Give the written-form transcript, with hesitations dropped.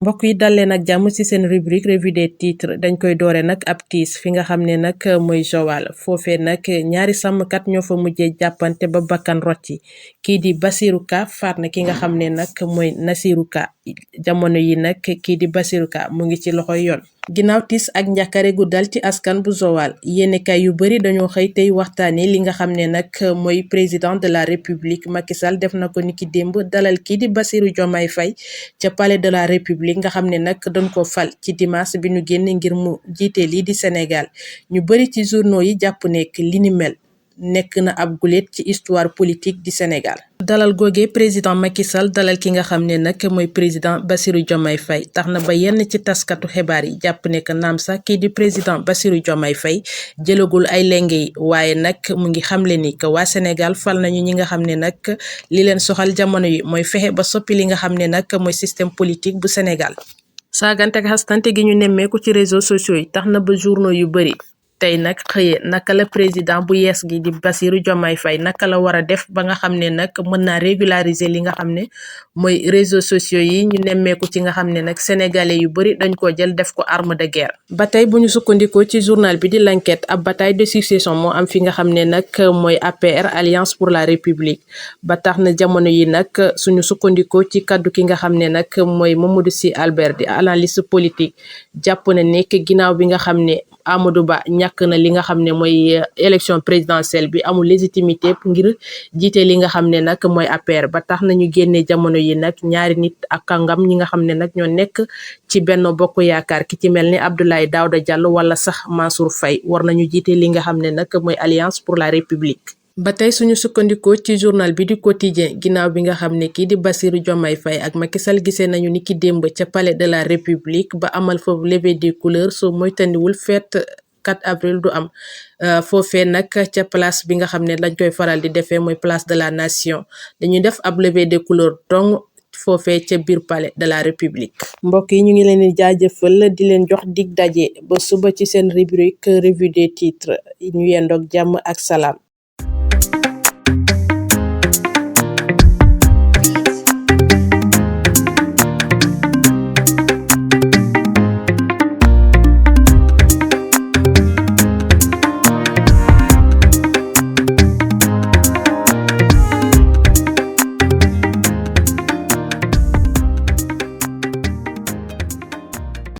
mbokk yi dal leen ak jàmm ci seen rubrique revue des titres dañ koy doore nag ab tiis fi nga xam ne nag mooy Joal foofee nag ñaari sàmmkat ñoo fa mujjee jàppante ba bakkan rocci kii di Basirou Ka faat na ki nga xam ne nag mooy Nasirou Ka jamono yi nag kii di Basirou Ka mu ngi ci loxoy yoon. ginnaaw tiis ak njàkkare gu dal ci askan bu Joal yéenekaay yu bari dañoo xëy tey waxtaane li nga xam ne nag mooy président de la république Macky Sall def na ko niki démb dalal kii di Bassirou Diomaye Faye ca palais de la république nga xam ne nag dañ ko fal ci dimanche bi ñu génn ngir mu jiite lii di Sénégal ñu bari ci journaux yi jàpp nekk li ni mel nekk na ab guléet ci histoire politique di Sénégal. dalal googee président Macky Sall dalal ki nga xam ne nag mooy président Bassirou Diomaye Faye tax na ba yenn ci taskatu xibaar yi jàpp ne que naam sax kii di président Bassirou Diomaye Faye jëlagul ay lenge yi waaye nag mu ngi xamle ni que waa Sénégal fal nañu ñi nga xam ne nag li leen soxal jamono yi mooy fexe ba soppi li nga xam ne nag mooy système politique bu Sénégal. saagante ak xastante gi ñu nemmeeku ci réseaux sociaux yi tax na ba journaux yu bari tey nag xëye naka la président bu yees gi di Bassirou Diomaye Faye naka la war a def ba nga xam ne nag mën naa régulariser li nga xam ne mooy réseaux sociaux yi ñu nemmeeku ci nga xam ne nag sénégalais yu bari dañ ko jël def ko arme de guerre. ba tey bu ñu sukkandikoo ci journal bi di l'enquête ab bataille de succession moo am fi nga xam ne nag mooy APR Alliance pour la République ba tax na jamono yi nag suñu sukkandikoo ci kaddu ki nga xam ne nag mooy Mamadou Sy Albert di analyste politique jàpp na nekk ginnaaw bi nga xam ne Amadou Ba ñàkk na li nga xam ne mooy élection présidentielle bi amul légitimité ngir jiite li nga xam ne nag mooy APR ba tax nañu génnee jamono yi nag ñaari nit ak kàngam ñi nga xam ne nag ñoo nekk ci Benno Bokk Yaakaar ki ci mel ni Abdoulaye Daouda Diallo wala sax Mansour Faye war nañu jiite li nga xam ne nag mooy Alliance pour la République. ba tey suñu sukkandikoo ci journal bi di quotidien ginnaaw bi nga xam ne kii di Bassirou Diomaye Faye ak Macky Sall gisee nañu ni ki démb ca palais de la république ba amal foofu levée des couleurs soo moytandiwul fête 4 avril du am foofee nag ca place bi nga xam ne lañ koy faral di defee mooy place de la nation dañuy def ab levée des couleurs donc foofee ca biir palais de la république. mbokk yi ñu ngi leen di jaajëfal di leen jox dig daje ba suba ci seen rubrique revue des titres ñu yendoog jàmm ak salaam.